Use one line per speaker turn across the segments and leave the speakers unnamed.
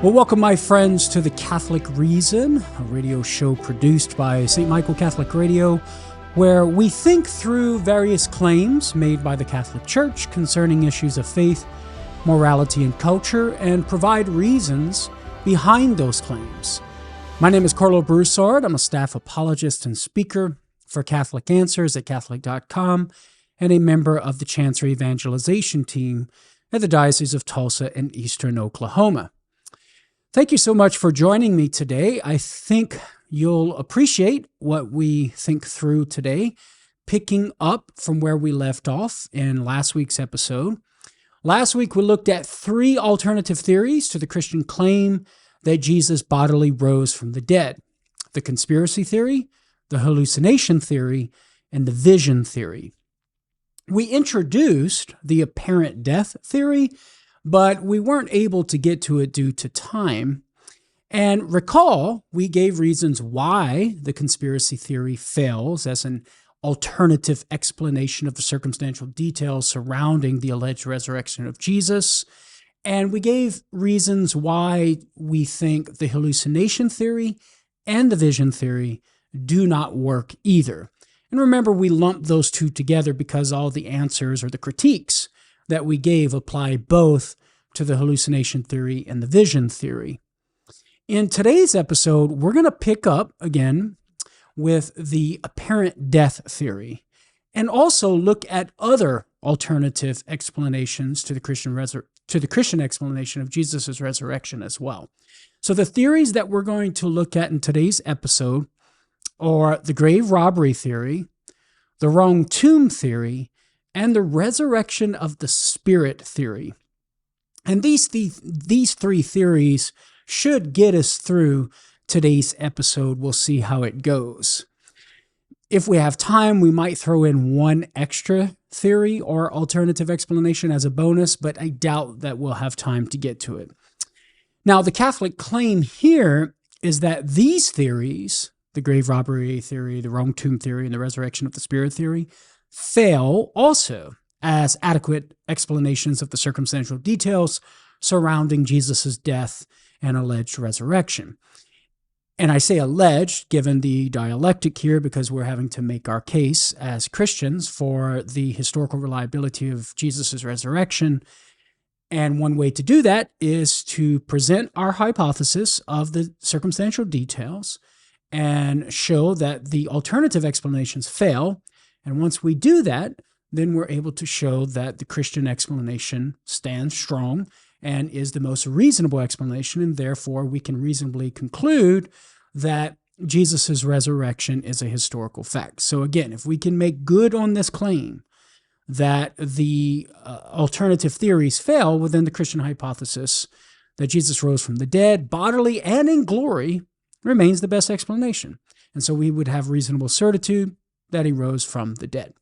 Well, welcome, my friends, to The Catholic Reason, a radio show produced by St. Michael Catholic Radio, where we think through various claims made by the Catholic Church concerning issues of faith, morality, and culture, and provide reasons behind those claims. My name is Karlo Broussard. I'm a staff apologist and speaker for Catholic Answers at Catholic.com and a member of the Chancery Evangelization team at the Diocese of Tulsa in eastern Oklahoma. Thank you so much for joining me today. I think you'll appreciate what we think through today, picking up from where we left off in last week's episode. Last week, we looked at three alternative theories to the Christian claim that Jesus bodily rose from the dead: the conspiracy theory, the hallucination theory, and the vision theory. We introduced the apparent death theory, but we weren't able to get to it due to time. And recall, we gave reasons why the conspiracy theory fails as an alternative explanation of the circumstantial details surrounding the alleged resurrection of Jesus. And we gave reasons why we think the hallucination theory and the vision theory do not work either. And remember, we lumped those two together because all the answers or the critiques that we gave apply both to the hallucination theory and the vision theory. In today's episode, we're going to pick up again with the apparent death theory and also look at other alternative explanations to the Christian explanation of Jesus' resurrection as well. So the theories that we're going to look at in today's episode are the grave robbery theory, the wrong tomb theory, and the resurrection of the spirit theory. And these three theories should get us through today's episode. We'll see how it goes. If we have time, we might throw in one extra theory or alternative explanation as a bonus, but I doubt that we'll have time to get to it. Now, the Catholic claim here is that these theories, the grave robbery theory, the wrong tomb theory, and the resurrection of the spirit theory, fail also as adequate explanations of the circumstantial details surrounding Jesus' death and alleged resurrection. And I say alleged, given the dialectic here, because we're having to make our case as Christians for the historical reliability of Jesus' resurrection. And one way to do that is to present our hypothesis of the circumstantial details and show that the alternative explanations fail. And once we do that, then we're able to show that the Christian explanation stands strong and is the most reasonable explanation, and therefore we can reasonably conclude that Jesus' resurrection is a historical fact. So again, if we can make good on this claim that the alternative theories fail within the Christian hypothesis that Jesus rose from the dead, bodily and in glory, remains the best explanation. And so we would have reasonable certitude that he rose from the dead.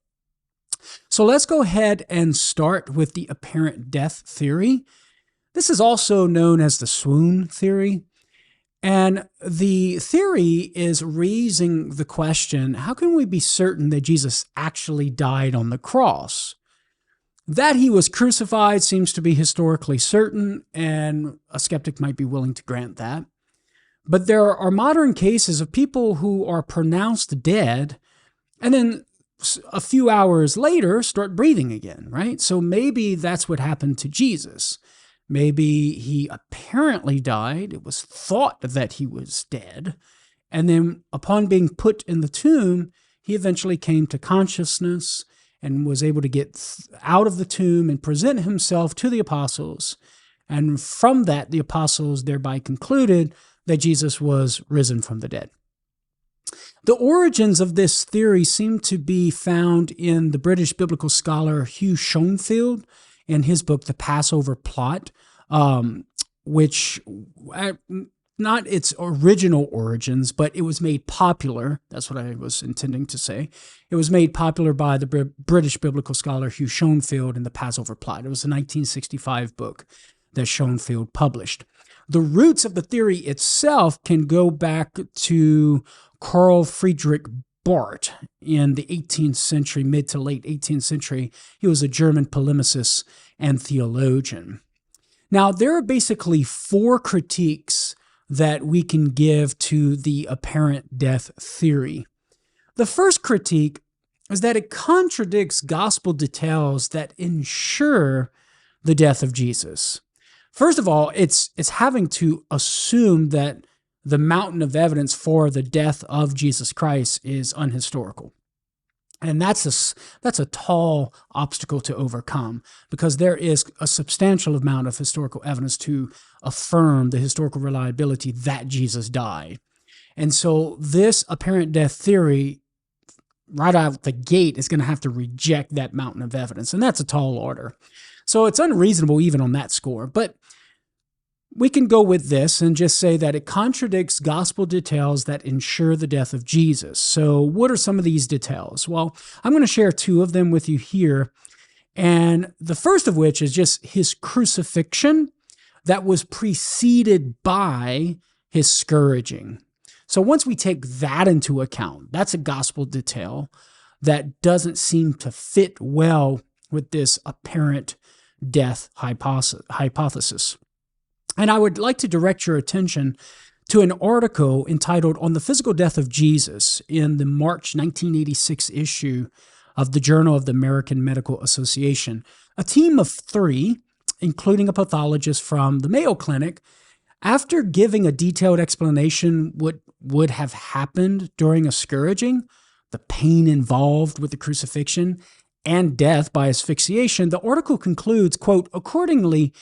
So let's go ahead and start with the apparent death theory. This is also known as the swoon theory. And the theory is raising the question, how can we be certain that Jesus actually died on the cross? That he was crucified seems to be historically certain, and a skeptic might be willing to grant that. But there are modern cases of people who are pronounced dead and then a few hours later start breathing again, right? So maybe that's what happened to Jesus. Maybe he apparently died. It was thought that he was dead. And then upon being put in the tomb, he eventually came to consciousness and was able to get out of the tomb and present himself to the apostles. And from that, the apostles thereby concluded that Jesus was risen from the dead. The origins of this theory seem to be found in the British biblical scholar Hugh Schonfield in his book, The Passover Plot, which, not its original origins, but it was made popular. That's what I was intending to say. It was made popular by the British biblical scholar Hugh Schonfield in The Passover Plot. It was a 1965 book that Schonfield published. The roots of the theory itself can go back to Carl Friedrich Barth in the 18th century, mid to late 18th century. He was a German polemicist and theologian. Now, there are basically four critiques that we can give to the apparent death theory. The first critique is that it contradicts gospel details that ensure the death of Jesus. First of all, it's having to assume that the mountain of evidence for the death of Jesus Christ is unhistorical. And that's a tall obstacle to overcome, because there is a substantial amount of historical evidence to affirm the historical reliability that Jesus died. And so this apparent death theory, right out the gate, is going to have to reject that mountain of evidence. And that's a tall order. So it's unreasonable even on that score. But we can go with this and just say that it contradicts gospel details that ensure the death of Jesus. So what are some of these details? Well, I'm going to share two of them with you here. And the first of which is just his crucifixion that was preceded by his scourging. So once we take that into account, that's a gospel detail that doesn't seem to fit well with this apparent death hypothesis. And I would like to direct your attention to an article entitled "On the Physical Death of Jesus" in the March 1986 issue of the Journal of the American Medical Association. A team of three, including a pathologist from the Mayo Clinic, after giving a detailed explanation what would have happened during a scourging, the pain involved with the crucifixion, and death by asphyxiation, the article concludes, quote, "Accordingly,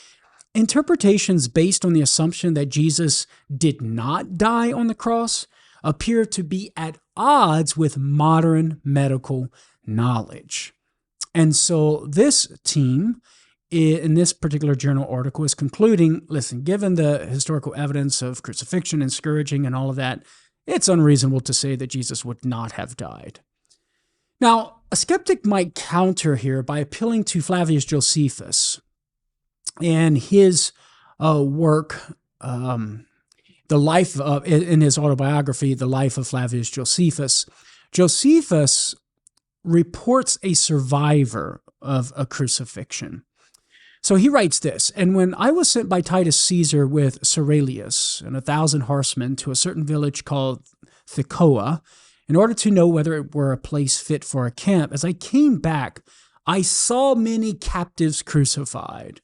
interpretations based on the assumption that Jesus did not die on the cross appear to be at odds with modern medical knowledge." And so this team, in this particular journal article, is concluding, listen, given the historical evidence of crucifixion and scourging and all of that, it's unreasonable to say that Jesus would not have died. Now, a skeptic might counter here by appealing to Flavius Josephus and his work, the life of, in his autobiography, The Life of Flavius Josephus. Josephus reports a survivor of a crucifixion. So he writes this: "And when I was sent by Titus Caesar with Ceralius and 1,000 horsemen to a certain village called Thecoa, in order to know whether it were a place fit for a camp, as I came back, I saw many captives crucified,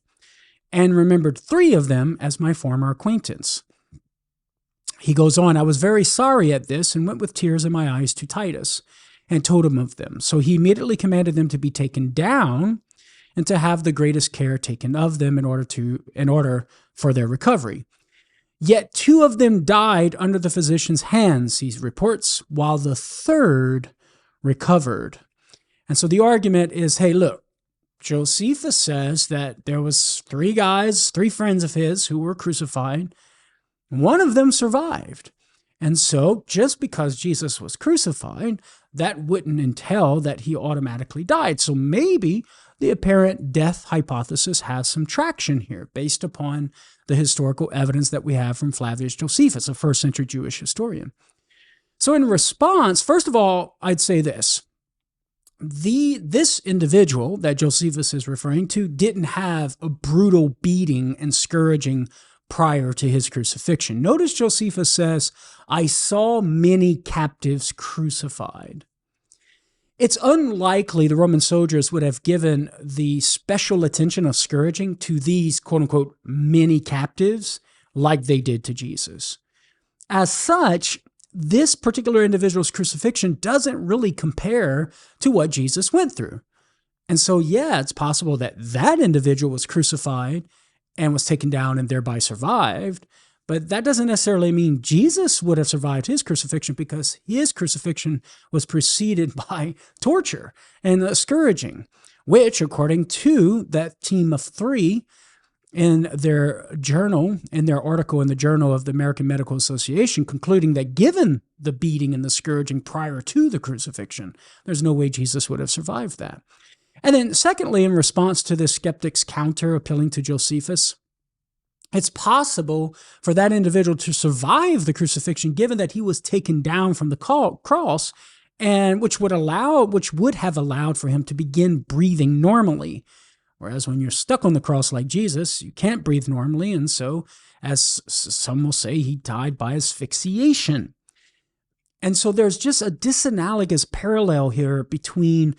and remembered 3 of them as my former acquaintance." He goes on, "I was very sorry at this, and went with tears in my eyes to Titus, and told him of them. So he immediately commanded them to be taken down, and to have the greatest care taken of them in order for their recovery. Yet 2 of them died under the physician's hands," he reports, "while the 3rd recovered." And so the argument is, hey, look, Josephus says that there was 3 guys, 3 friends of his who were crucified. 1 of them survived. And so just because Jesus was crucified, that wouldn't entail that he automatically died. So maybe the apparent death hypothesis has some traction here based upon the historical evidence that we have from Flavius Josephus, a first-century Jewish historian. So in response, first of all, I'd say this. This individual that Josephus is referring to didn't have a brutal beating and scourging prior to his crucifixion. Notice Josephus says, "I saw many captives crucified." It's unlikely the Roman soldiers would have given the special attention of scourging to these, quote-unquote, many captives like they did to Jesus. As such, this particular individual's crucifixion doesn't really compare to what Jesus went through. And so, yeah, it's possible that that individual was crucified and was taken down and thereby survived, but that doesn't necessarily mean Jesus would have survived his crucifixion, because his crucifixion was preceded by torture and scourging, which, according to that team of 3 in their journal, in their article in the Journal of the American Medical Association, concluding that given the beating and the scourging prior to the crucifixion, there's no way Jesus would have survived that. And then secondly, in response to the skeptic's counter appealing to Josephus, it's possible for that individual to survive the crucifixion given that he was taken down from the cross, and which would have allowed for him to begin breathing normally, Whereas when you're stuck on the cross like Jesus, you can't breathe normally, and so, as some will say, he died by asphyxiation. And so there's just a disanalogous parallel here between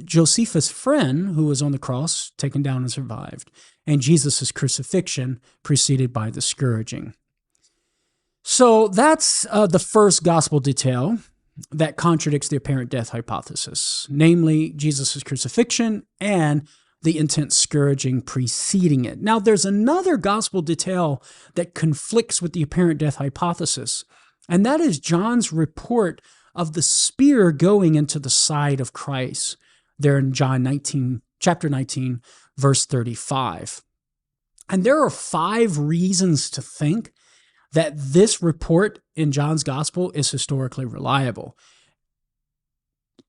Josephus' friend, who was on the cross, taken down and survived, and Jesus' crucifixion, preceded by the scourging. So that's the first gospel detail that contradicts the apparent death hypothesis, namely Jesus' crucifixion and the intense scourging preceding it. Now, there's another gospel detail that conflicts with the apparent death hypothesis, and that is John's report of the spear going into the side of Christ, there in chapter 19, verse 35. And there are 5 reasons to think that this report in John's gospel is historically reliable.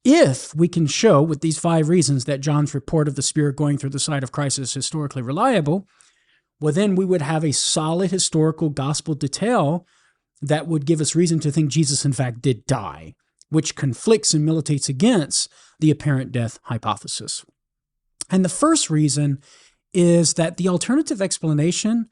If we can show with these 5 reasons that John's report of the spear going through the side of Christ is historically reliable, well, then we would have a solid historical gospel detail that would give us reason to think Jesus, in fact, did die, which conflicts and militates against the apparent death hypothesis. And the first reason is that the alternative explanation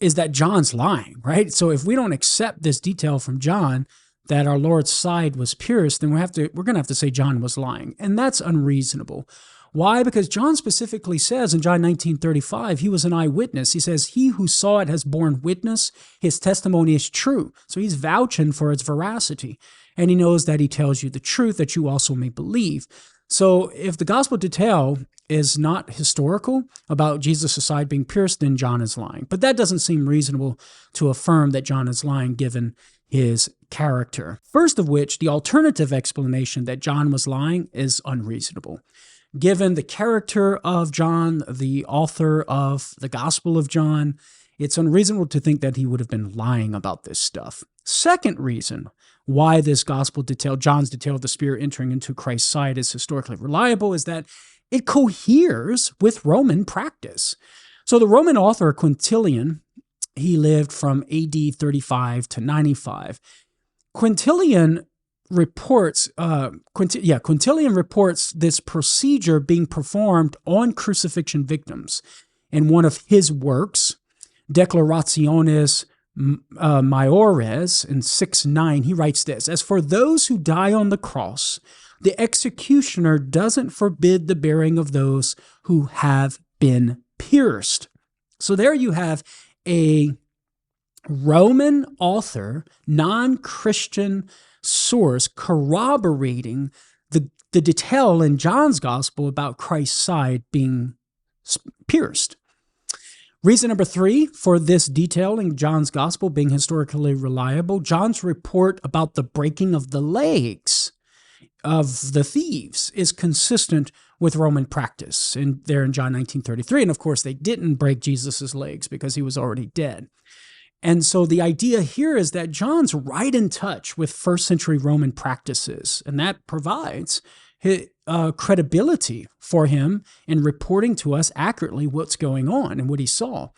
is that John's lying, right? So if we don't accept this detail from John that our Lord's side was pierced, then we're going to have to say John was lying. And that's unreasonable. Why? Because John specifically says in John 19:35, he was an eyewitness. He says, he who saw it has borne witness. His testimony is true. So he's vouching for its veracity. And he knows that he tells you the truth that you also may believe. So if the gospel detail is not historical about Jesus' side being pierced, then John is lying. But that doesn't seem reasonable to affirm that John is lying given his character. First of which, the alternative explanation that John was lying is unreasonable. Given the character of John, the author of the Gospel of John, it's unreasonable to think that he would have been lying about this stuff. Second reason why this gospel detail, John's detail of the spear entering into Christ's side, is historically reliable is that it coheres with Roman practice. So the Roman author Quintilian, he lived from AD 35 to 95. Quintilian reports this procedure being performed on crucifixion victims. In one of his works, Declarationes Maiores, in 6:9, he writes this: as for those who die on the cross, the executioner doesn't forbid the bearing of those who have been pierced. So there you have a Roman author, non-Christian source corroborating the detail in John's gospel about Christ's side being pierced. Reason number 3 for this detail in John's gospel being historically reliable, John's report about the breaking of the legs of the thieves is consistent with Roman practice. And there in John 19:33, and of course they didn't break Jesus' legs because he was already dead. And so the idea here is that John's right in touch with first century Roman practices, and that provides credibility for him in reporting to us accurately what's going on and what he saw.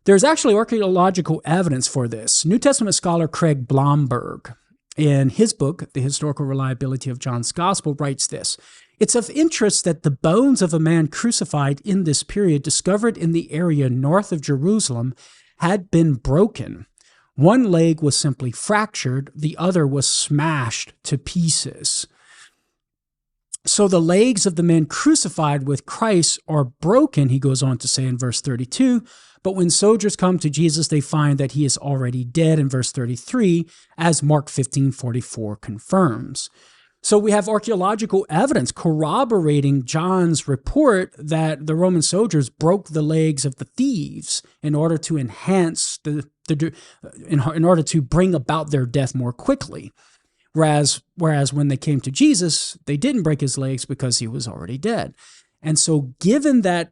There's actually archaeological evidence for this. New Testament scholar Craig Blomberg, in his book, The Historical Reliability of John's Gospel, writes this: it's of interest that the bones of a man crucified in this period discovered in the area north of Jerusalem had been broken. One leg was simply fractured, the other was smashed to pieces. So the legs of the men crucified with Christ are broken, he goes on to say in verse 32, but when soldiers come to Jesus, they find that he is already dead in verse 33, as Mark 15:44 confirms. So we have archaeological evidence corroborating John's report that the Roman soldiers broke the legs of the thieves in order to enhance in order to bring about their death more quickly. Whereas when they came to Jesus, they didn't break his legs because he was already dead. And so given that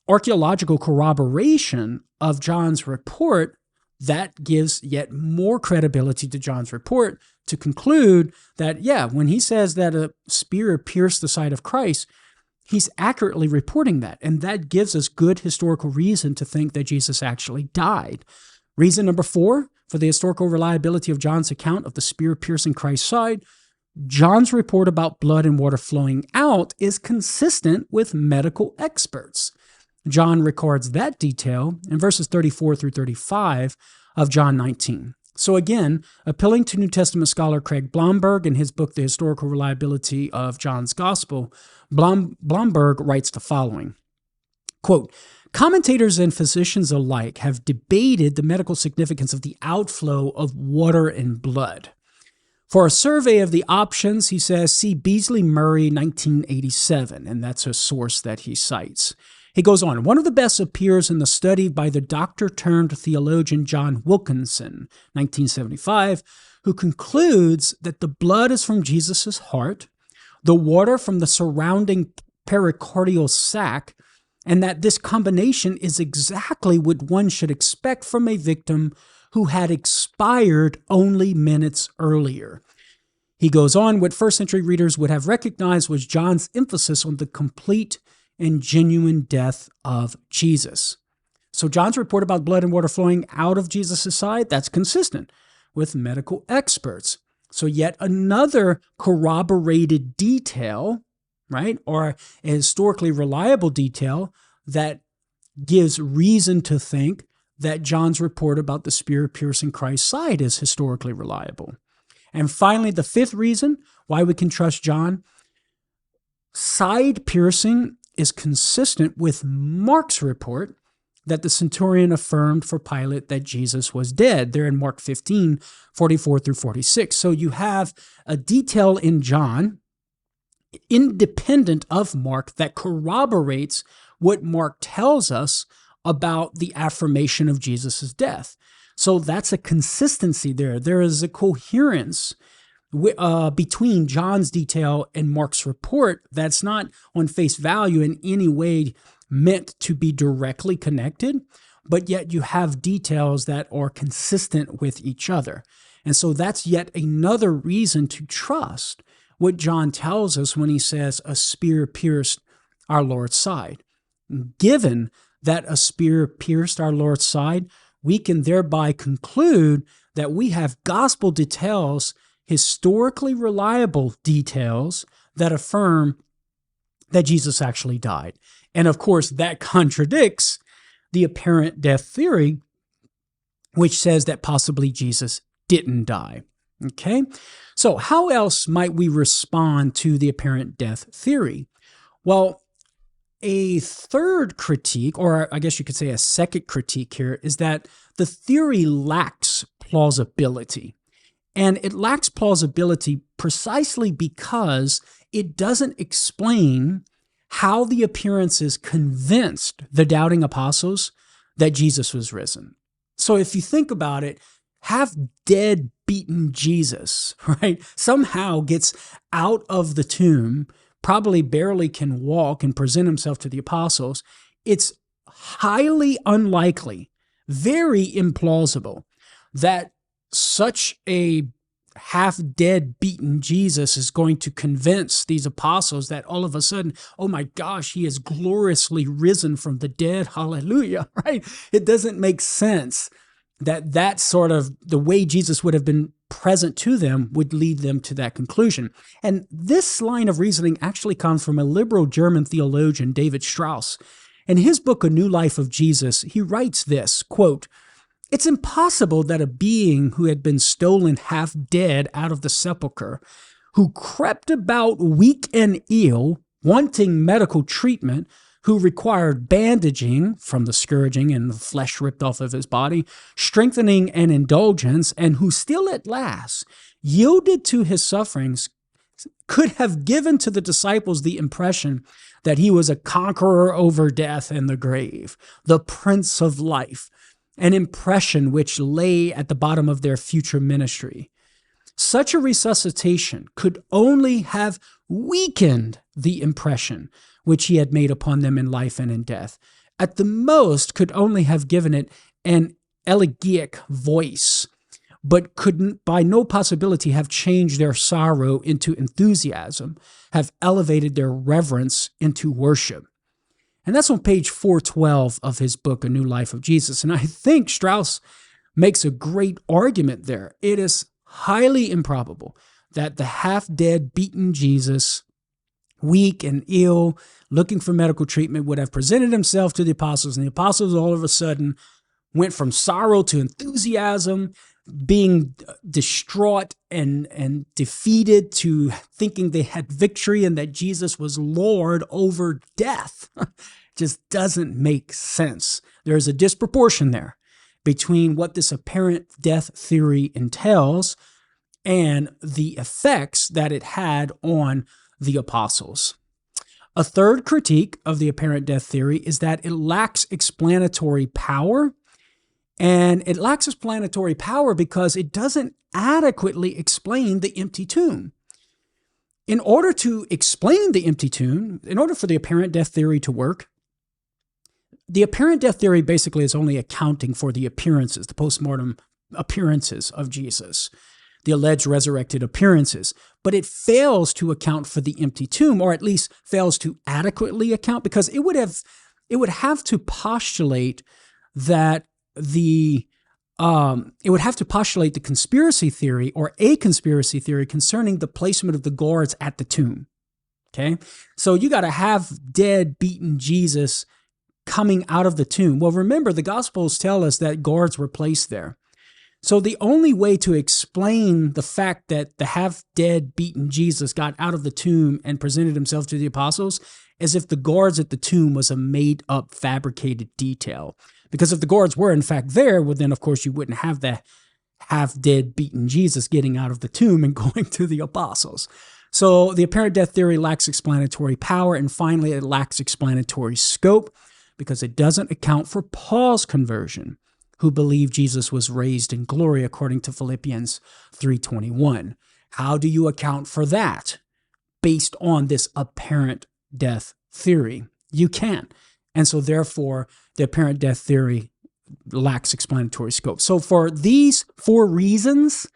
archaeological corroboration of John's report, that gives yet more credibility to John's report to conclude that, when he says that a spear pierced the side of Christ, he's accurately reporting that. And that gives us good historical reason to think that Jesus actually died. Reason number 4 for the historical reliability of John's account of the spear piercing Christ's side, John's report about blood and water flowing out is consistent with medical experts. John records that detail in verses 34 through 35 of John 19. So again, appealing to New Testament scholar Craig Blomberg in his book, The Historical Reliability of John's Gospel, Blomberg writes the following, quote, commentators and physicians alike have debated the medical significance of the outflow of water and blood. For a survey of the options, he says, see Beasley Murray, 1987, and that's a source that he cites. He goes on, one of the best appears in the study by the doctor-turned-theologian John Wilkinson, 1975, who concludes that the blood is from Jesus' heart, the water from the surrounding pericardial sac, and that this combination is exactly what one should expect from a victim who had expired only minutes earlier. He goes on, what first-century readers would have recognized was John's emphasis on the complete and genuine death of Jesus. So John's report about blood and water flowing out of Jesus' side, that's consistent with medical experts. So yet another corroborated detail, right, or a historically reliable detail that gives reason to think that John's report about the spear piercing Christ's side is historically reliable. And finally, the fifth reason why we can trust John, side piercing is consistent with Mark's report that the centurion affirmed for Pilate that Jesus was dead, there in Mark 15, 44 through 46. So you have a detail in John, independent of Mark, that corroborates what Mark tells us about the affirmation of Jesus' death. So that's a consistency there. There is a coherence between John's detail and Mark's report that's not on face value in any way meant to be directly connected, but yet you have details that are consistent with each other. And so that's yet another reason to trust what John tells us when he says a spear pierced our Lord's side. Given that a spear pierced our Lord's side, we can thereby conclude that we have gospel details, historically reliable details that affirm that Jesus actually died. And of course, that contradicts the apparent death theory, which says that possibly Jesus didn't die. Okay? So how else might we respond to the apparent death theory? Well, a third critique, or I guess you could say a second critique here, is that the theory lacks plausibility. And it lacks plausibility precisely because it doesn't explain how the appearances convinced the doubting apostles that Jesus was risen. So if you think about it, half dead, beaten Jesus, right, somehow gets out of the tomb, probably barely can walk and present himself to the apostles. It's highly unlikely, very implausible, that such a half-dead, beaten Jesus is going to convince these apostles that all of a sudden, oh my gosh, he is gloriously risen from the dead, hallelujah, right? It doesn't make sense that sort of the way Jesus would have been present to them would lead them to that conclusion. And this line of reasoning actually comes from a liberal German theologian, David Strauss. In his book, A New Life of Jesus, he writes this, quote, it's impossible that a being who had been stolen half dead out of the sepulchre, who crept about weak and ill, wanting medical treatment, who required bandaging from the scourging and the flesh ripped off of his body, strengthening and indulgence, and who still at last yielded to his sufferings, could have given to the disciples the impression that he was a conqueror over death and the grave, the Prince of Life, an impression which lay at the bottom of their future ministry. Such a resuscitation could only have weakened the impression which he had made upon them in life and in death. At the most, could only have given it an elegiac voice, but could by no possibility have changed their sorrow into enthusiasm, have elevated their reverence into worship. And that's on page 412 of his book, A New Life of Jesus. And I think Strauss makes a great argument there. It is highly improbable that the half-dead, beaten Jesus, weak and ill, looking for medical treatment, would have presented himself to the apostles, and the apostles all of a sudden went from sorrow to enthusiasm, being distraught and defeated, to thinking they had victory and that Jesus was Lord over death. Just doesn't make sense. There's a disproportion there between what this apparent death theory entails and the effects that it had on the apostles. A third critique of the apparent death theory is that it lacks explanatory power. And it lacks explanatory power because it doesn't adequately explain the empty tomb. In order to explain the empty tomb, in order for the apparent death theory to work, the apparent death theory basically is only accounting for the appearances, the postmortem appearances of Jesus, the alleged resurrected appearances. But it fails to account for the empty tomb, or at least fails to adequately account, because it would have to postulate that it would have to postulate the conspiracy theory, or a conspiracy theory, concerning the placement of the guards at the tomb. Okay? So you got to have dead, beaten Jesus coming out of the tomb. Well, remember, the Gospels tell us that guards were placed there. So the only way to explain the fact that the half-dead, beaten Jesus got out of the tomb and presented himself to the apostles is if the guards at the tomb was a made-up, fabricated detail. Because if the guards were in fact there, well, then of course you wouldn't have the half-dead, beaten Jesus getting out of the tomb and going to the apostles. So the apparent death theory lacks explanatory power, and finally it lacks explanatory scope because it doesn't account for Paul's conversion, who believed Jesus was raised in glory according to Philippians 3:21. How do you account for that based on this apparent death theory? You can't. And so therefore, the apparent death theory lacks explanatory scope. So for these 4 reasons,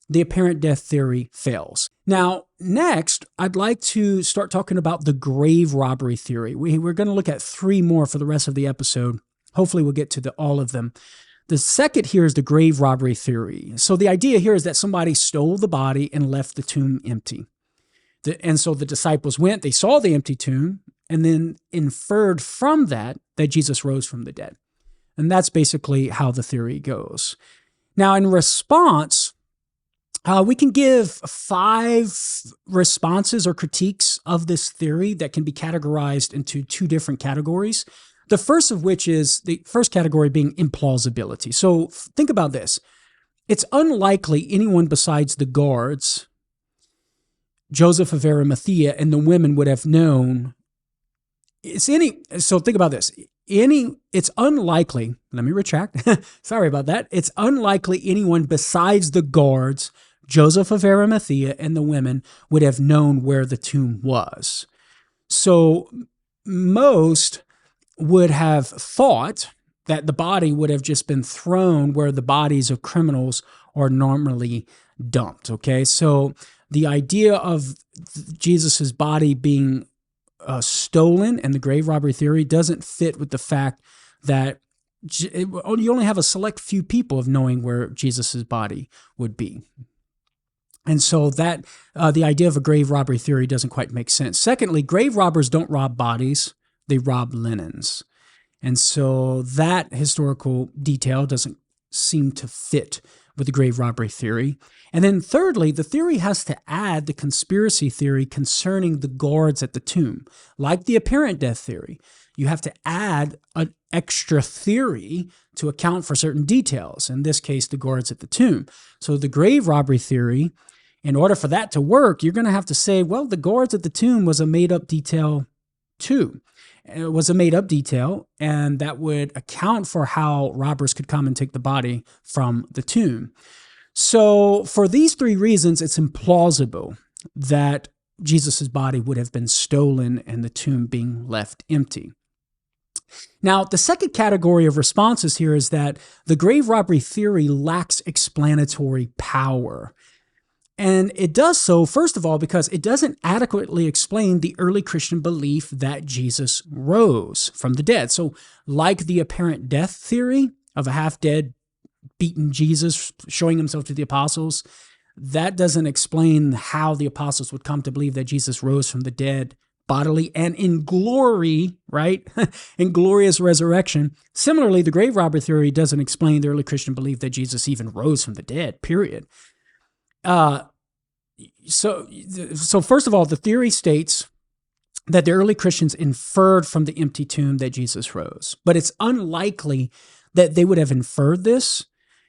the apparent death theory fails. Now, next, I'd like to start talking about the grave robbery theory. We're going to look at 3 more for the rest of the episode. Hopefully we'll get to all of them. The second here is the grave robbery theory. So the idea here is that somebody stole the body and left the tomb empty. And so the disciples went, they saw the empty tomb, and then inferred from that Jesus rose from the dead. And that's basically how the theory goes. Now, in response, we can give 5 responses or critiques of this theory that can be categorized into 2 different categories. The first of which is the first category being implausibility. So think about this. It's unlikely anyone besides the guards, Joseph of Arimathea, and the women would have known. So think about this. It's unlikely, let me retract. Sorry about that. It's unlikely anyone besides the guards, Joseph of Arimathea, and the women would have known where the tomb was. So most would have thought that the body would have just been thrown where the bodies of criminals are normally dumped. Okay, so the idea of Jesus's body being stolen and the grave robbery theory doesn't fit with the fact that you only have a select few people of knowing where Jesus's body would be. And so that the idea of a grave robbery theory doesn't quite make sense. Secondly, grave robbers don't rob bodies, they rob linens. And so that historical detail doesn't seem to fit with the grave robbery theory. And then thirdly, the theory has to add the conspiracy theory concerning the guards at the tomb. Like the apparent death theory, you have to add an extra theory to account for certain details, in this case, the guards at the tomb. So the grave robbery theory, in order for that to work, you're going to have to say, well, the guards at the tomb was a made-up detail too. It was a made-up detail, and that would account for how robbers could come and take the body from the tomb. So for these 3 reasons, it's implausible that Jesus' body would have been stolen and the tomb being left empty. Now, the second category of responses here is that the grave robbery theory lacks explanatory power. And it does so, first of all, because it doesn't adequately explain the early Christian belief that Jesus rose from the dead. So like the apparent death theory of a half-dead, beaten Jesus showing himself to the apostles, that doesn't explain how the apostles would come to believe that Jesus rose from the dead bodily and in glory, right? In glorious resurrection. Similarly, the grave robber theory doesn't explain the early Christian belief that Jesus even rose from the dead, period. So first of all, the theory states that the early Christians inferred from the empty tomb that Jesus rose, but it's unlikely that they would have inferred this.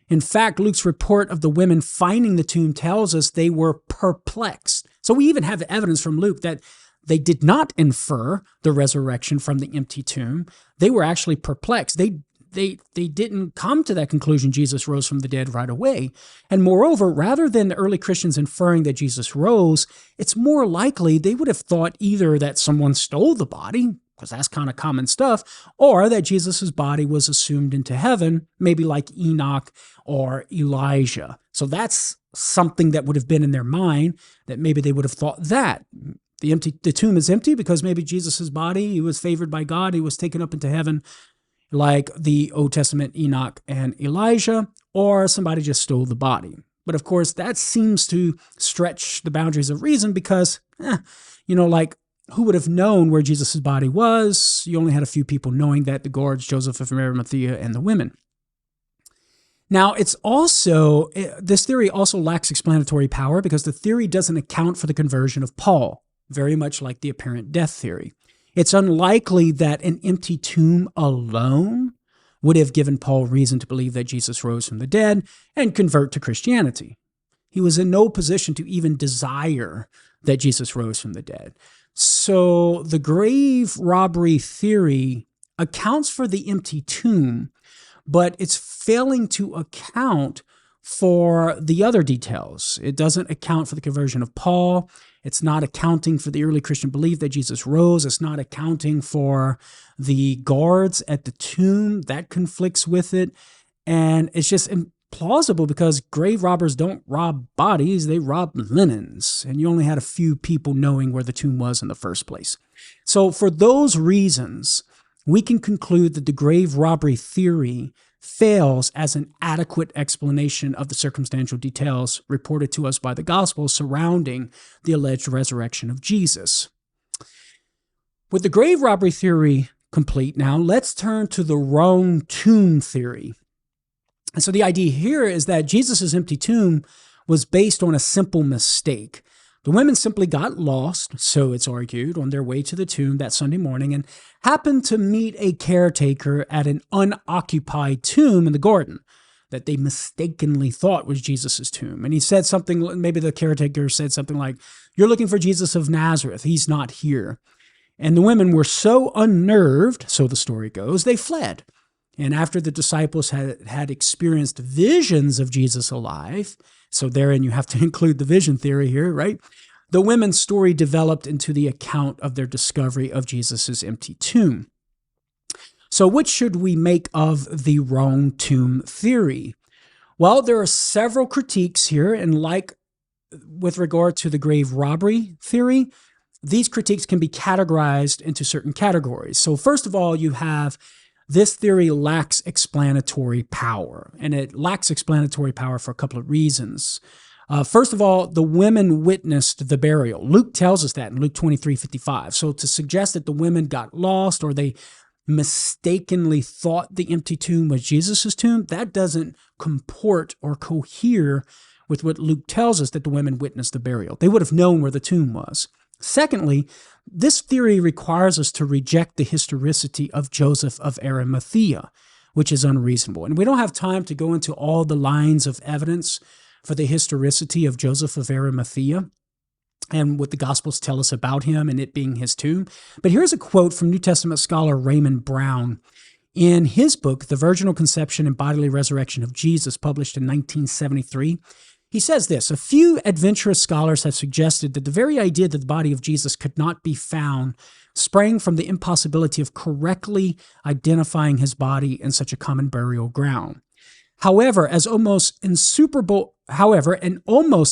In fact, Luke's report of the women finding the tomb tells us they were perplexed. So we even have evidence from Luke that they did not infer the resurrection from the empty tomb. They were actually perplexed. They didn't come to that conclusion Jesus rose from the dead right away. And moreover, rather than the early Christians inferring that Jesus rose, it's more likely they would have thought either that someone stole the body, because that's kind of common stuff, or that Jesus' body was assumed into heaven, maybe like Enoch or Elijah. So that's something that would have been in their mind, that maybe they would have thought that. The tomb is empty because maybe Jesus' body, he was favored by God, he was taken up into heaven, like the Old Testament Enoch and Elijah, or somebody just stole the body. But of course, that seems to stretch the boundaries of reason because, like, who would have known where Jesus' body was? You only had a few people knowing that, the guards, Joseph of Arimathea, and the women. Now, this theory also lacks explanatory power because the theory doesn't account for the conversion of Paul, very much like the apparent death theory. It's unlikely that an empty tomb alone would have given Paul reason to believe that Jesus rose from the dead and convert to Christianity. He was in no position to even desire that Jesus rose from the dead. So the grave robbery theory accounts for the empty tomb, but it's failing to account for the other details. It doesn't account for the conversion of Paul. It's not accounting for the early Christian belief that Jesus rose. It's not accounting for the guards at the tomb. That conflicts with it. And it's just implausible because grave robbers don't rob bodies, they rob linens. And you only had a few people knowing where the tomb was in the first place. So for those reasons, we can conclude that the grave robbery theory fails as an adequate explanation of the circumstantial details reported to us by the Gospels surrounding the alleged resurrection of Jesus. With the grave robbery theory complete now, let's turn to the wrong tomb theory. And so the idea here is that Jesus' empty tomb was based on a simple mistake. The women simply got lost, so it's argued, on their way to the tomb that Sunday morning and happened to meet a caretaker at an unoccupied tomb in the garden that they mistakenly thought was Jesus' tomb. And he said something, maybe the caretaker said something like, "You're looking for Jesus of Nazareth. He's not here." And the women were so unnerved, so the story goes, they fled. And after the disciples had experienced visions of Jesus alive, so therein you have to include the vision theory here, right? The women's story developed into the account of their discovery of Jesus' empty tomb. So what should we make of the wrong tomb theory? Well, there are several critiques here, and like with regard to the grave robbery theory, these critiques can be categorized into certain categories. So first of all, you have this theory lacks explanatory power, and it lacks explanatory power for a couple of reasons. First of all, the women witnessed the burial. Luke tells us that in Luke 23:55. So to suggest that the women got lost or they mistakenly thought the empty tomb was Jesus' tomb, that doesn't comport or cohere with what Luke tells us that the women witnessed the burial. They would have known where the tomb was. Secondly, this theory requires us to reject the historicity of Joseph of Arimathea, which is unreasonable. And we don't have time to go into all the lines of evidence for the historicity of Joseph of Arimathea and what the Gospels tell us about him and it being his tomb. But here's a quote from New Testament scholar Raymond Brown. In his book, The Virginal Conception and Bodily Resurrection of Jesus, published in 1973, he says this: "A few adventurous scholars have suggested that the very idea that the body of Jesus could not be found sprang from the impossibility of correctly identifying his body in such a common burial ground. However, an almost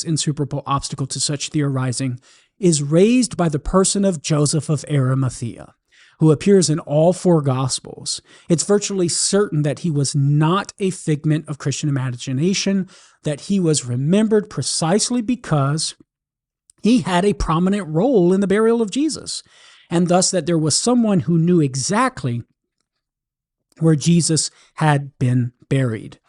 insuperable obstacle to such theorizing is raised by the person of Joseph of Arimathea, who appears in all four Gospels, it's virtually certain that he was not a figment of Christian imagination, that he was remembered precisely because he had a prominent role in the burial of Jesus, and thus that there was someone who knew exactly where Jesus had been buried.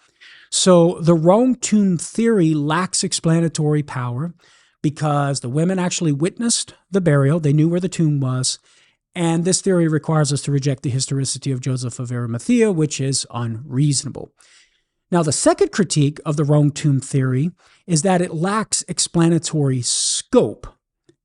So the wrong tomb theory lacks explanatory power because the women actually witnessed the burial. They knew where the tomb was. And this theory requires us to reject the historicity of Joseph of Arimathea, which is unreasonable. Now, the second critique of the wrong tomb theory is that it lacks explanatory scope.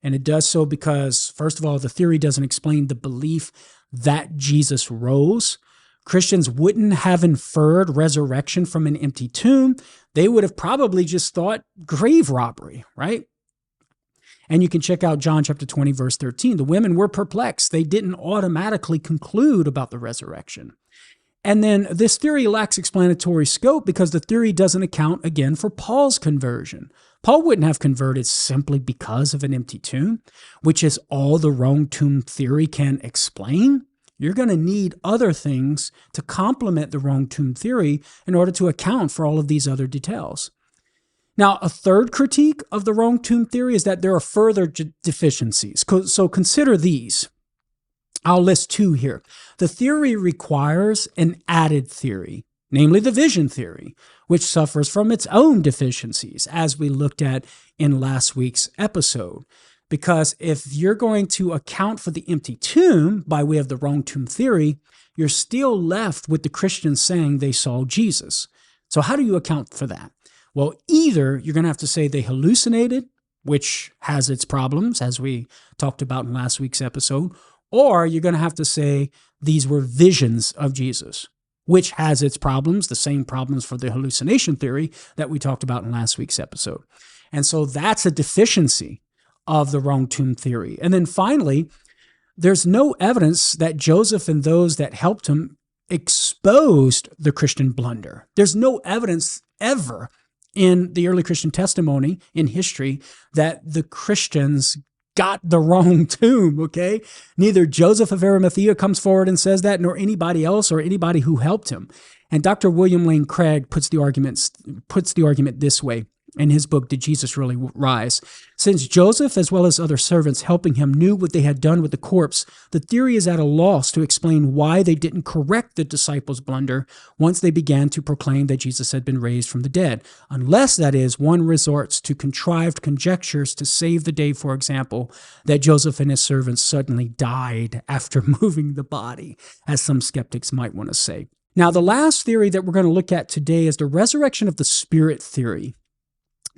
And it does so because, first of all, the theory doesn't explain the belief that Jesus rose. Christians wouldn't have inferred resurrection from an empty tomb. They would have probably just thought grave robbery, right? And you can check out John chapter 20, verse 13. The women were perplexed. They didn't automatically conclude about the resurrection. And then this theory lacks explanatory scope because the theory doesn't account, again, for Paul's conversion. Paul wouldn't have converted simply because of an empty tomb, which is all the wrong tomb theory can explain. You're going to need other things to complement the wrong tomb theory in order to account for all of these other details. Now, a third critique of the wrong tomb theory is that there are further deficiencies. So consider these. I'll list two here. The theory requires an added theory, namely the vision theory, which suffers from its own deficiencies, as we looked at in last week's episode. Because if you're going to account for the empty tomb by way of the wrong tomb theory, you're still left with the Christians saying they saw Jesus. So how do you account for that? Well, either you're going to have to say they hallucinated, which has its problems, as we talked about in last week's episode, or you're going to have to say these were visions of Jesus, which has its problems, the same problems for the hallucination theory that we talked about in last week's episode. And so that's a deficiency of the wrong tomb theory. And then finally, there's no evidence that Joseph and those that helped him exposed the Christian blunder. There's no evidence ever in the early Christian testimony in history that the Christians got the wrong tomb, okay? Neither Joseph of Arimathea comes forward and says that, nor anybody else or anybody who helped him. And Dr. William Lane Craig puts the argument this way in his book, Did Jesus Really Rise? Since Joseph, as well as other servants helping him, knew what they had done with the corpse, the theory is at a loss to explain why they didn't correct the disciples' blunder once they began to proclaim that Jesus had been raised from the dead. Unless, that is, one resorts to contrived conjectures to save the day, for example, that Joseph and his servants suddenly died after moving the body, as some skeptics might want to say. Now, the last theory that we're going to look at today is the resurrection of the spirit theory.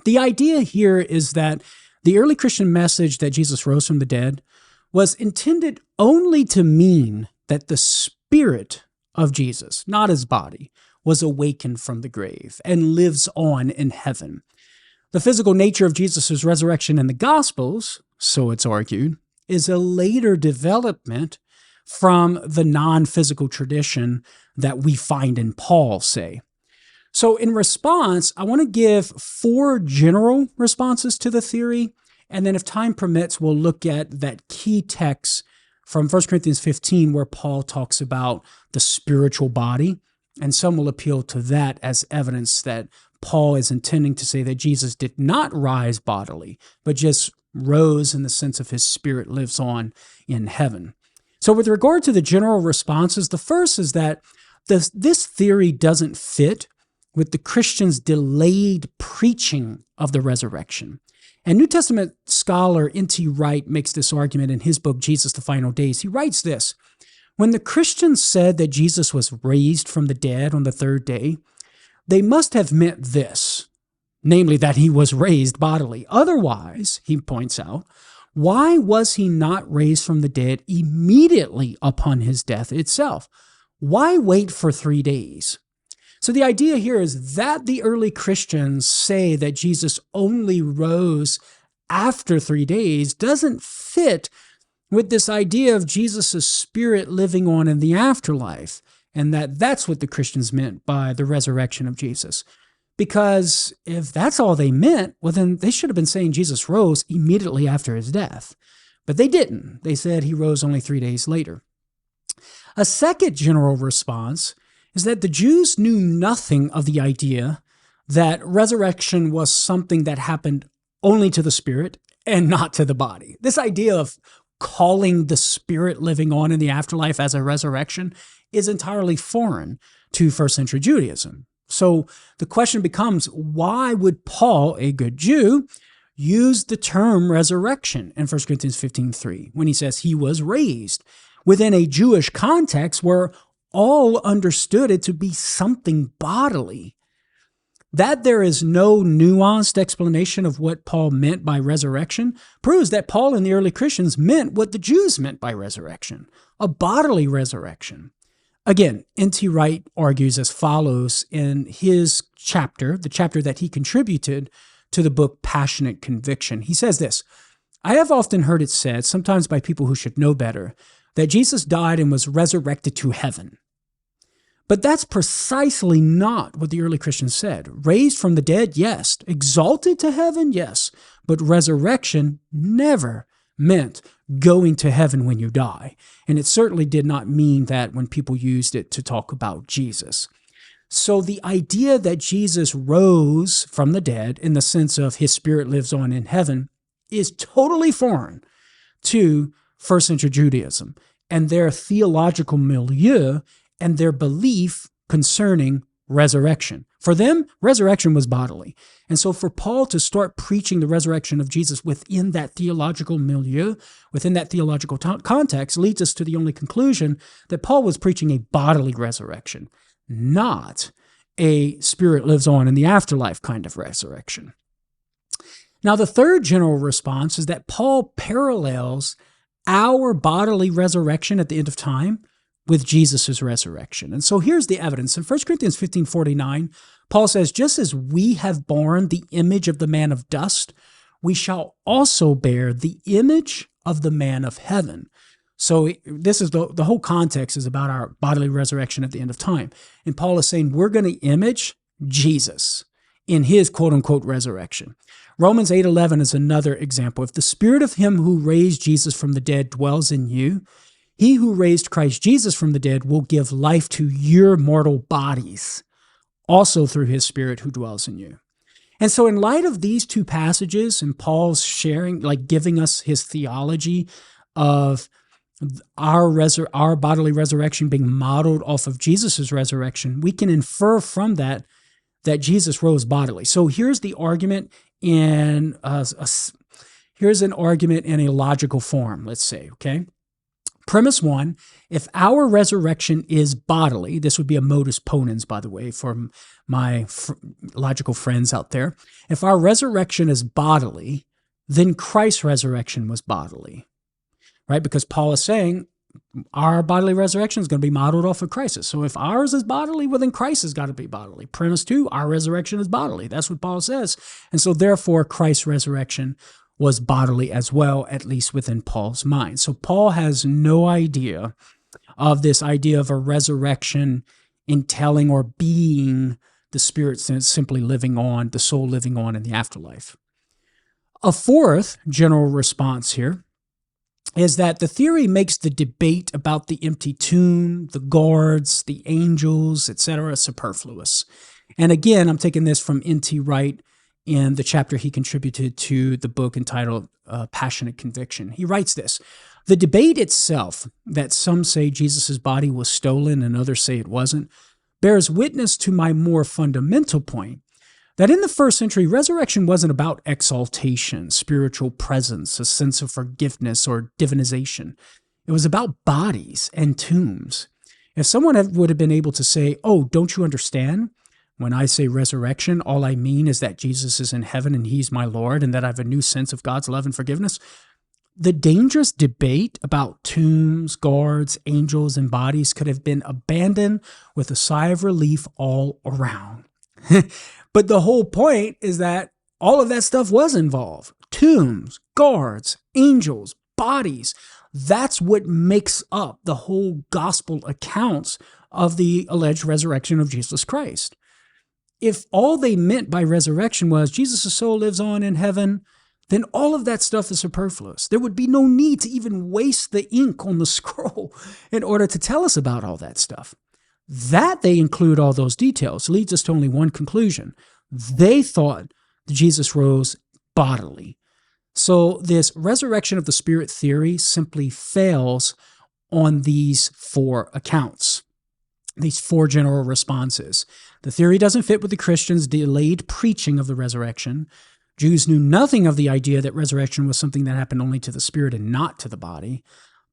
The idea here is that the early Christian message that Jesus rose from the dead was intended only to mean that the spirit of Jesus, not his body, was awakened from the grave and lives on in heaven. The physical nature of Jesus' resurrection in the Gospels, so it's argued, is a later development from the non-physical tradition that we find in Paul, say. So in response, I want to give 4 general responses to the theory, and then if time permits, we'll look at that key text from 1 Corinthians 15 where Paul talks about the spiritual body, and some will appeal to that as evidence that Paul is intending to say that Jesus did not rise bodily, but just rose in the sense of his spirit lives on in heaven. So with regard to the general responses, the first is that this theory doesn't fit with the Christians' delayed preaching of the resurrection. And New Testament scholar N.T. Wright makes this argument in his book, Jesus, the Final Days. He writes this: when the Christians said that Jesus was raised from the dead on the 3rd day, they must have meant this, namely that he was raised bodily. Otherwise, he points out, why was he not raised from the dead immediately upon his death itself? Why wait for 3 days? So the idea here is that the early Christians say that Jesus only rose after 3 days doesn't fit with this idea of Jesus' spirit living on in the afterlife, and that's what the Christians meant by the resurrection of Jesus. Because if that's all they meant, well, then they should have been saying Jesus rose immediately after his death. But they didn't. They said he rose only 3 days later. A second general response is that the Jews knew nothing of the idea that resurrection was something that happened only to the spirit and not to the body. This idea of calling the spirit living on in the afterlife as a resurrection is entirely foreign to first century Judaism. So the question becomes, why would Paul, a good Jew, use the term resurrection in 1 Corinthians 15:3 when he says he was raised within a Jewish context where all understood it to be something bodily? That there is no nuanced explanation of what Paul meant by resurrection proves that Paul and the early Christians meant what the Jews meant by resurrection, a bodily resurrection. Again, N.T. Wright argues as follows in his chapter, the chapter that he contributed to the book Passionate Conviction. He says this: "I have often heard it said, sometimes by people who should know better, that Jesus died and was resurrected to heaven. But that's precisely not what the early Christians said. Raised from the dead, yes. Exalted to heaven, yes. But resurrection never meant going to heaven when you die. And it certainly did not mean that when people used it to talk about Jesus." So the idea that Jesus rose from the dead in the sense of his spirit lives on in heaven is totally foreign to first century Judaism and their theological milieu and their belief concerning resurrection. For them, resurrection was bodily. And so for Paul to start preaching the resurrection of Jesus within that theological milieu, within that theological context, leads us to the only conclusion that Paul was preaching a bodily resurrection, not a spirit lives on in the afterlife kind of resurrection. Now, the third general response is that Paul parallels our bodily resurrection at the end of time with Jesus' resurrection. And so here's the evidence. In 1 Corinthians 15:49, Paul says, "Just as we have borne the image of the man of dust, we shall also bear the image of the man of heaven." So this is the whole context is about our bodily resurrection at the end of time. And Paul is saying we're going to image Jesus in his quote-unquote resurrection. Romans 8:11 is another example. "If the spirit of him who raised Jesus from the dead dwells in you, he who raised Christ Jesus from the dead will give life to your mortal bodies, also through his Spirit who dwells in you." And so in light of these two passages and Paul's sharing, like giving us his theology of our bodily resurrection being modeled off of Jesus' resurrection, we can infer from that Jesus rose bodily. So here's the argument in here's an argument in a logical form, let's say, okay? Premise one, if our resurrection is bodily, this would be a modus ponens, by the way, for my logical friends out there. If our resurrection is bodily, then Christ's resurrection was bodily, right? Because Paul is saying our bodily resurrection is going to be modeled off of Christ's. So if ours is bodily, well, then Christ has got to be bodily. Premise two, our resurrection is bodily. That's what Paul says. And so therefore, Christ's resurrection was bodily as well, at least within Paul's mind. So Paul has no idea of this idea of a resurrection entailing or being the spirit simply living on, the soul living on in the afterlife. A fourth general response here is that the theory makes the debate about the empty tomb, the guards, the angels, etc., superfluous. And again, I'm taking this from N.T. Wright in the chapter he contributed to the book entitled Passionate Conviction. He writes this: "The debate itself, that some say Jesus' body was stolen and others say it wasn't, bears witness to my more fundamental point, that in the first century, resurrection wasn't about exaltation, spiritual presence, a sense of forgiveness, or divinization. It was about bodies and tombs. If someone would have been able to say, 'Oh, don't you understand? When I say resurrection, all I mean is that Jesus is in heaven and he's my Lord and that I have a new sense of God's love and forgiveness,' the dangerous debate about tombs, guards, angels, and bodies could have been abandoned with a sigh of relief all around." But the whole point is that all of that stuff was involved. Tombs, guards, angels, bodies. That's what makes up the whole gospel accounts of the alleged resurrection of Jesus Christ. If all they meant by resurrection was Jesus' soul lives on in heaven, then all of that stuff is superfluous. There would be no need to even waste the ink on the scroll in order to tell us about all that stuff. That they include all those details leads us to only one conclusion. They thought that Jesus rose bodily. So this resurrection of the Spirit theory simply fails on these four accounts, these four general responses. The theory doesn't fit with the Christians' delayed preaching of the resurrection. Jews knew nothing of the idea that resurrection was something that happened only to the spirit and not to the body.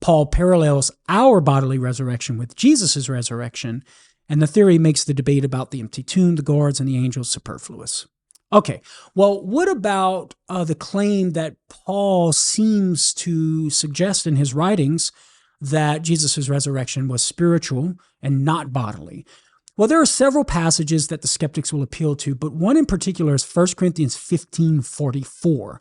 Paul parallels our bodily resurrection with Jesus' resurrection, and the theory makes the debate about the empty tomb, the guards, and the angels superfluous. Okay, well, what about the claim that Paul seems to suggest in his writings that Jesus' resurrection was spiritual and not bodily? Well, there are several passages that the skeptics will appeal to, but one in particular is 1 Corinthians 15:44,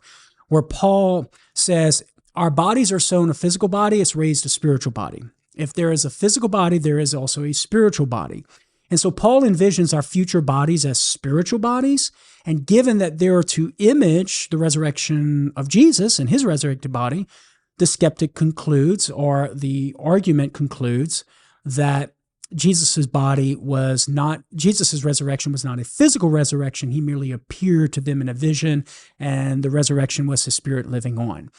where Paul says, our bodies are sown a physical body, it's raised a spiritual body. If there is a physical body, there is also a spiritual body. And so Paul envisions our future bodies as spiritual bodies, and given that they are to image the resurrection of Jesus and his resurrected body, the skeptic concludes, or the argument concludes, that Jesus' resurrection was not a physical resurrection. He merely appeared to them in a vision, and the resurrection was his spirit living on.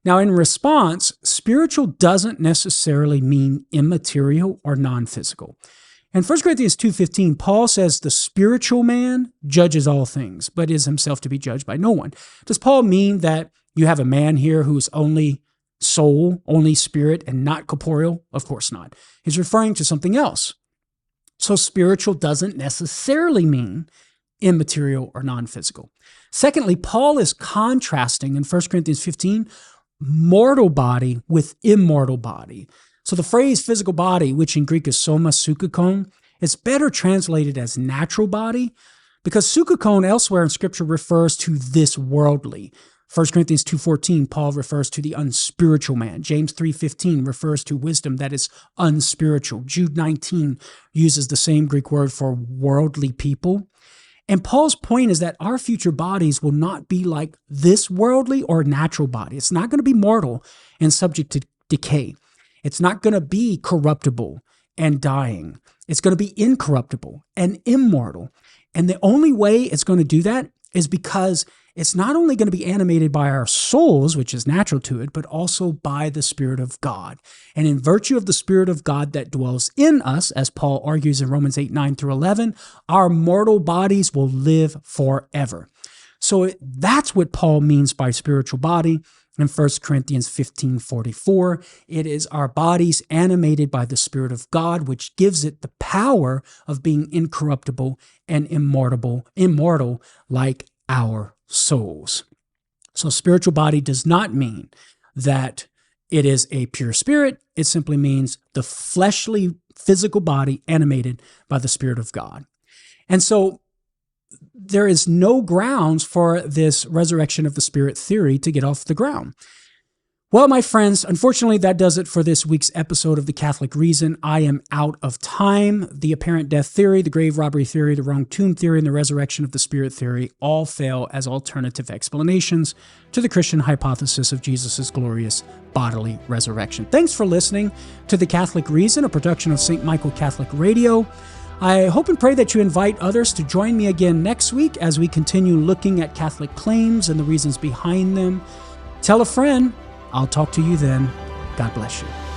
Now, in response, spiritual doesn't necessarily mean immaterial or non-physical. In 1 Corinthians 2:15, Paul says the spiritual man judges all things, but is himself to be judged by no one. Does Paul mean that you have a man here who is only soul, only spirit, and not corporeal? Of course not. He's referring to something else. So spiritual doesn't necessarily mean immaterial or non-physical. Secondly, Paul is contrasting in 1 Corinthians 15 mortal body with immortal body. So the phrase physical body, which in Greek is soma sukakon, is better translated as natural body, because sukakon elsewhere in Scripture refers to this worldly. 1 Corinthians 2:14, Paul refers to the unspiritual man. James 3:15 refers to wisdom that is unspiritual. Jude 19 uses the same Greek word for worldly people. And Paul's point is that our future bodies will not be like this worldly or natural body. It's not going to be mortal and subject to decay. It's not going to be corruptible and dying. It's going to be incorruptible and immortal. And the only way it's going to do that is because it's not only going to be animated by our souls, which is natural to it, but also by the Spirit of God. And in virtue of the Spirit of God that dwells in us, as Paul argues in Romans 8:9-11, our mortal bodies will live forever. So that's what Paul means by spiritual body. In 1 Corinthians 15:44, it is our bodies animated by the Spirit of God, which gives it the power of being incorruptible and immortal like our souls. So spiritual body does not mean that it is a pure spirit. It simply means the fleshly, physical body animated by the Spirit of God. And so there is no grounds for this resurrection of the Spirit theory to get off the ground. Well, my friends, unfortunately, that does it for this week's episode of The Catholic Reason. I am out of time. The apparent death theory, the grave robbery theory, the wrong tomb theory, and the resurrection of the Spirit theory all fail as alternative explanations to the Christian hypothesis of Jesus' glorious bodily resurrection. Thanks for listening to The Catholic Reason, a production of St. Michael Catholic Radio. I hope and pray that you invite others to join me again next week as we continue looking at Catholic claims and the reasons behind them. Tell a friend. I'll talk to you then. God bless you.